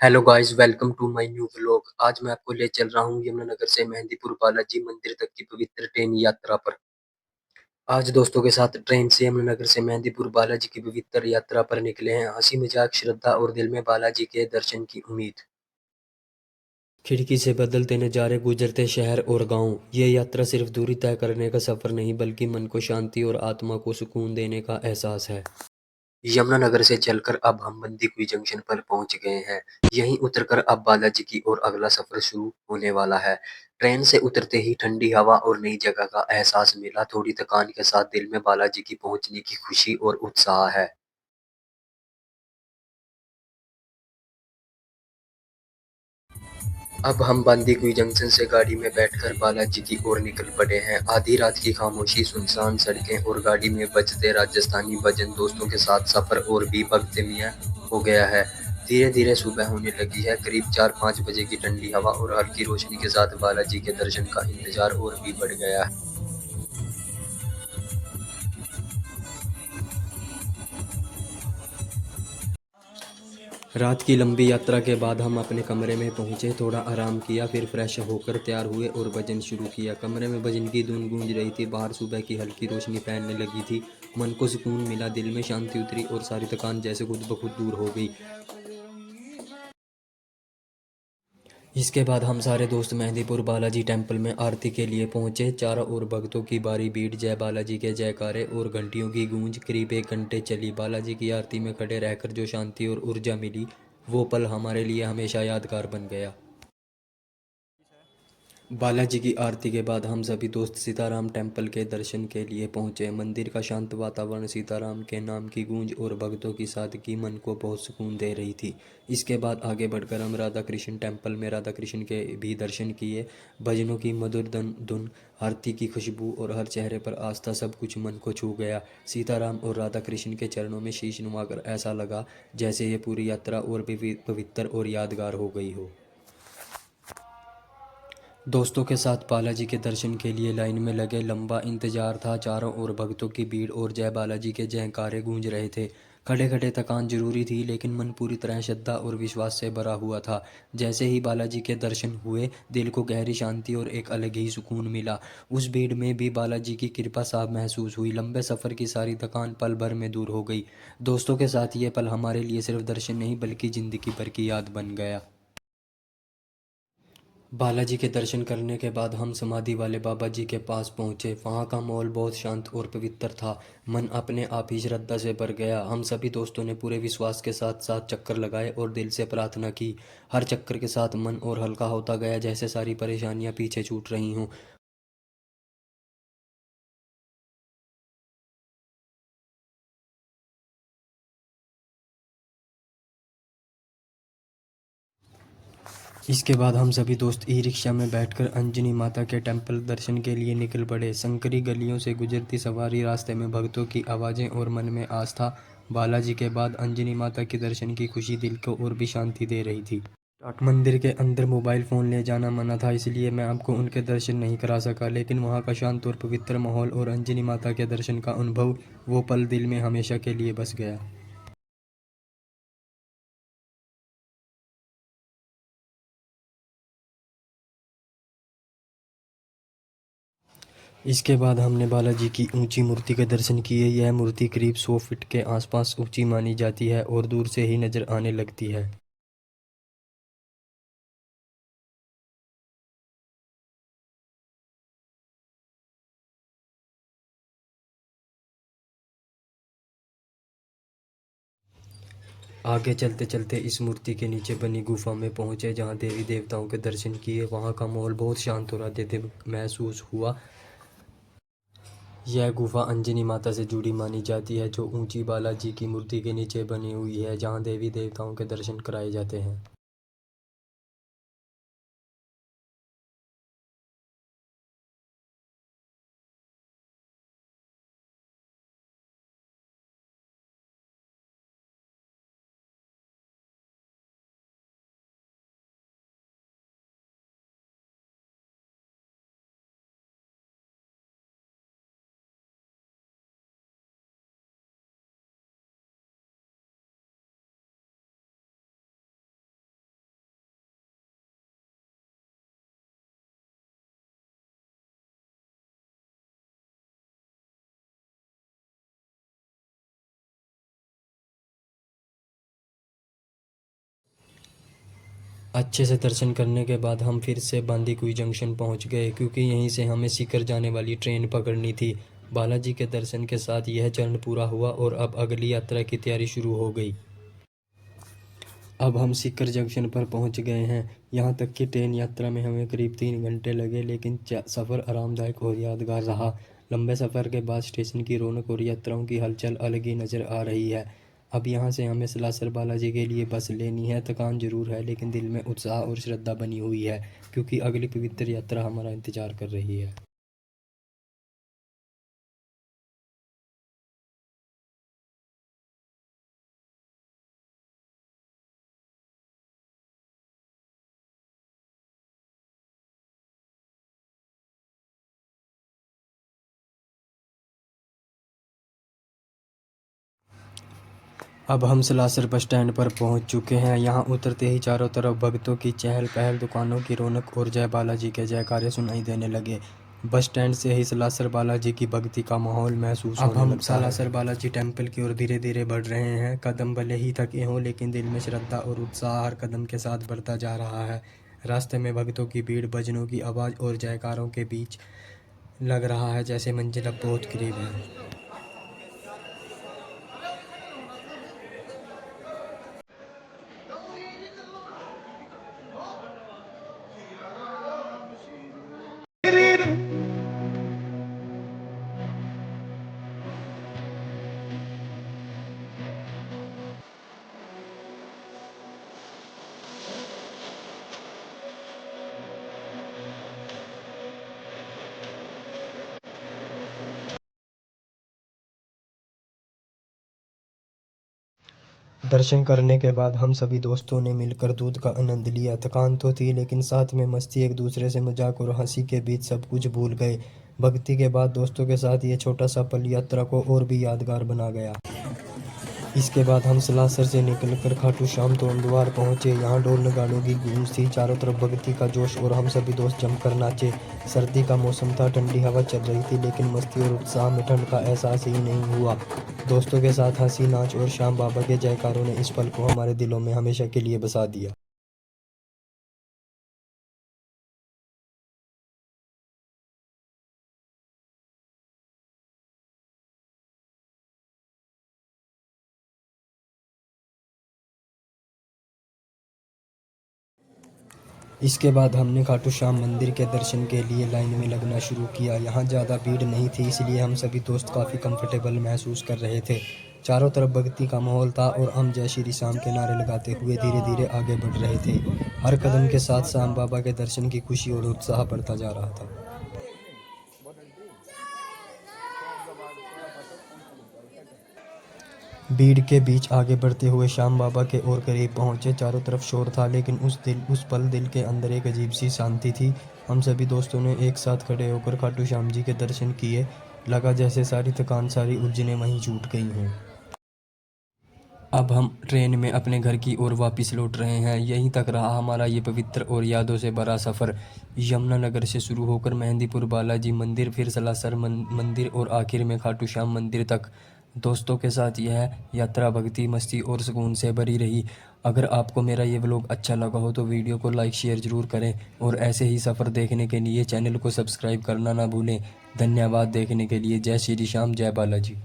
Hello guys, welcome to my new vlog. आज मैं आपको ले चल रहा हूँ यमुनानगर से मेहंदीपुर बालाजी मंदिर तक की पवित्र ट्रेन यात्रा पर। आज दोस्तों के साथ ट्रेन से यमुनानगर से मेहंदीपुर बालाजी की पवित्र यात्रा पर निकले हैं। हंसी मजाक, श्रद्धा और दिल में बालाजी के दर्शन की उम्मीद। खिड़की से बदलते नज़ारे, गुजरते शहर और गांव। ये यात्रा सिर्फ दूरी तय करने का सफर नहीं, बल्कि मन को शांति और आत्मा को सुकून देने का एहसास है। यमुनानगर से चलकर अब हम बंदीकुई जंक्शन पर पहुंच गए हैं। यहीं उतरकर अब बालाजी की ओर अगला सफर शुरू होने वाला है। ट्रेन से उतरते ही ठंडी हवा और नई जगह का एहसास मिला। थोड़ी थकान के साथ दिल में बालाजी की पहुंचने की खुशी और उत्साह है। अब हम बंदीकुई जंक्शन से गाड़ी में बैठकर बालाजी की ओर निकल पड़े हैं। आधी रात की खामोशी, सुनसान सड़कें और गाड़ी में बजते राजस्थानी भजन, दोस्तों के साथ सफर और भी भक्तिमय हो गया है। धीरे धीरे सुबह होने लगी है। करीब 4-5 बजे की ठंडी हवा और हल्की रोशनी के साथ बालाजी के दर्शन का इंतजार और भी बढ़ गया है। रात की लंबी यात्रा के बाद हम अपने कमरे में पहुंचे, थोड़ा आराम किया, फिर फ्रेश होकर तैयार हुए और भजन शुरू किया। कमरे में भजन की धुन गूंज रही थी, बाहर सुबह की हल्की रोशनी फैलने लगी थी। मन को सुकून मिला, दिल में शांति उतरी और सारी थकान जैसे खुद ब खुद दूर हो गई। इसके बाद हम सारे दोस्त मेहंदीपुर बालाजी टेम्पल में आरती के लिए पहुंचे। चारों ओर भक्तों की भारी भीड़, जय बालाजी के जयकारे और घंटियों की गूंज। करीब 1 घंटे चली। बालाजी की आरती में खड़े रहकर जो शांति और ऊर्जा मिली, वो पल हमारे लिए हमेशा यादगार बन गया। बालाजी की आरती के बाद हम सभी दोस्त सीताराम टेम्पल के दर्शन के लिए पहुंचे। मंदिर का शांत वातावरण, सीताराम के नाम की गूंज और भक्तों की सादगी मन को बहुत सुकून दे रही थी। इसके बाद आगे बढ़कर हम राधा कृष्ण टेम्पल में राधा कृष्ण के भी दर्शन किए। भजनों की मधुर धुन, आरती की खुशबू और हर चेहरे पर आस्था, सब कुछ मन को छू गया। सीताराम और राधा कृष्ण के चरणों में शीश नुमाकर ऐसा लगा जैसे ये पूरी यात्रा और भी पवित्र और यादगार हो गई हो। दोस्तों के साथ बालाजी के दर्शन के लिए लाइन में लगे। लंबा इंतजार था, चारों ओर भक्तों की भीड़ और जय बालाजी के जयकारे गूंज रहे थे। खड़े खड़े थकान जरूरी थी, लेकिन मन पूरी तरह श्रद्धा और विश्वास से भरा हुआ था। जैसे ही बालाजी के दर्शन हुए, दिल को गहरी शांति और एक अलग ही सुकून मिला। उस भीड़ में भी बालाजी की कृपा साफ महसूस हुई। लंबे सफ़र की सारी थकान पल भर में दूर हो गई। दोस्तों के साथ ये पल हमारे लिए सिर्फ दर्शन नहीं, बल्कि ज़िंदगी भर की याद बन गया। बालाजी के दर्शन करने के बाद हम समाधि वाले बाबा जी के पास पहुंचे। वहां का माहौल बहुत शांत और पवित्र था। मन अपने आप ही श्रद्धा से भर गया। हम सभी दोस्तों ने पूरे विश्वास के साथ साथ चक्कर लगाए और दिल से प्रार्थना की। हर चक्कर के साथ मन और हल्का होता गया, जैसे सारी परेशानियां पीछे छूट रही हों। इसके बाद हम सभी दोस्त ई रिक्शा में बैठकर अंजनी माता के टेम्पल दर्शन के लिए निकल पड़े। संकरी गलियों से गुजरती सवारी, रास्ते में भक्तों की आवाज़ें और मन में आस्था। बालाजी के बाद अंजनी माता के दर्शन की खुशी दिल को और भी शांति दे रही थी। मंदिर के अंदर मोबाइल फ़ोन ले जाना मना था, इसलिए मैं आपको उनके दर्शन नहीं करा सका, लेकिन वहाँ का शांत और पवित्र माहौल और अंजनी माता के दर्शन का अनुभव, वो पल दिल में हमेशा के लिए बस गया। इसके बाद हमने बालाजी की ऊंची मूर्ति के दर्शन किए। यह मूर्ति करीब 100 फीट के आसपास ऊंची मानी जाती है और दूर से ही नजर आने लगती है। आगे चलते चलते इस मूर्ति के नीचे बनी गुफा में पहुंचे, जहां देवी देवताओं के दर्शन किए। वहां का माहौल बहुत शांत और आध्यात्मिक महसूस हुआ। यह गुफा अंजनी माता से जुड़ी मानी जाती है, जो ऊंची बालाजी की मूर्ति के नीचे बनी हुई है, जहां देवी देवताओं के दर्शन कराए जाते हैं। अच्छे से दर्शन करने के बाद हम फिर से बांदीकुई जंक्शन पहुंच गए, क्योंकि यहीं से हमें सीकर जाने वाली ट्रेन पकड़नी थी। बालाजी के दर्शन के साथ यह चरण पूरा हुआ और अब अगली यात्रा की तैयारी शुरू हो गई। अब हम सीकर जंक्शन पर पहुंच गए हैं। यहाँ तक कि ट्रेन यात्रा में हमें करीब 3 घंटे लगे, लेकिन सफ़र आरामदायक और यादगार रहा। लंबे सफ़र के बाद स्टेशन की रौनक और यात्राओं की हलचल अलग ही नज़र आ रही है। अब यहाँ से हमें सलासर बालाजी के लिए बस लेनी है। थकान जरूर है, लेकिन दिल में उत्साह और श्रद्धा बनी हुई है, क्योंकि अगली पवित्र यात्रा हमारा इंतजार कर रही है। अब हम सलासर बस स्टैंड पर पहुंच चुके हैं। यहाँ उतरते ही चारों तरफ भक्तों की चहल पहल, दुकानों की रौनक और जय बालाजी के जयकारे सुनाई देने लगे। बस स्टैंड से ही सलासर बालाजी की भक्ति का माहौल महसूस होने लगता है। अब हम सलासर बालाजी टेम्पल की ओर धीरे धीरे बढ़ रहे हैं। कदम भले ही थके हों, लेकिन दिल में श्रद्धा और उत्साह हर कदम के साथ बढ़ता जा रहा है। रास्ते में भक्तों की भीड़, भजनों की आवाज़ और जयकारों के बीच लग रहा है जैसे मंजिल अब बहुत करीब है। दर्शन करने के बाद हम सभी दोस्तों ने मिलकर दूध का आनंद लिया। थकान तो थी, लेकिन साथ में मस्ती, एक दूसरे से मजाक और हंसी के बीच सब कुछ भूल गए। भक्ति के बाद दोस्तों के साथ ये छोटा सा पल यात्रा को और भी यादगार बना गया। इसके बाद हम सलासर से निकलकर खाटू श्याम तोरण पहुंचे। यहाँ ढोल नगाड़ों की गूंज थी, चारों तरफ भक्ति का जोश और हम सभी दोस्त जमकर नाचे। सर्दी का मौसम था, ठंडी हवा चल रही थी, लेकिन मस्ती और उत्साह में ठंड का एहसास ही नहीं हुआ। दोस्तों के साथ हंसी, नाच और श्याम बाबा के जयकारों ने इस पल को हमारे दिलों में हमेशा के लिए बसा दिया। इसके बाद हमने खाटू श्याम मंदिर के दर्शन के लिए लाइन में लगना शुरू किया। यहाँ ज़्यादा भीड़ नहीं थी, इसलिए हम सभी दोस्त काफ़ी कंफर्टेबल महसूस कर रहे थे। चारों तरफ भक्ति का माहौल था और हम जय श्री श्याम के नारे लगाते हुए धीरे धीरे आगे बढ़ रहे थे। हर कदम के साथ श्याम बाबा के दर्शन की खुशी और उत्साह बढ़ता जा रहा था। भीड़ के बीच आगे बढ़ते हुए श्याम बाबा के और करीब पहुंचे। चारों तरफ शोर था, लेकिन उस पल दिल के अंदर एक अजीब सी शांति थी। हम सभी दोस्तों ने एक साथ खड़े होकर खाटू श्याम जी के दर्शन किए। लगा जैसे सारी थकान, सारी उलझनें वहीं छूट गई हों। अब हम ट्रेन में अपने घर की ओर वापस लौट रहे हैं। यहीं तक रहा हमारा ये पवित्र और यादों से भरा सफ़र। यमुनानगर से शुरू होकर मेहंदीपुर बालाजी मंदिर, फिर सलासर मंदिर और आखिर में खाटू श्याम मंदिर तक। दोस्तों के साथ यह यात्रा भक्ति, मस्ती और सुकून से भरी रही। अगर आपको मेरा ये व्लॉग अच्छा लगा हो तो वीडियो को लाइक शेयर ज़रूर करें, और ऐसे ही सफ़र देखने के लिए चैनल को सब्सक्राइब करना ना भूलें। धन्यवाद देखने के लिए। जय श्री श्याम, जय बालाजी।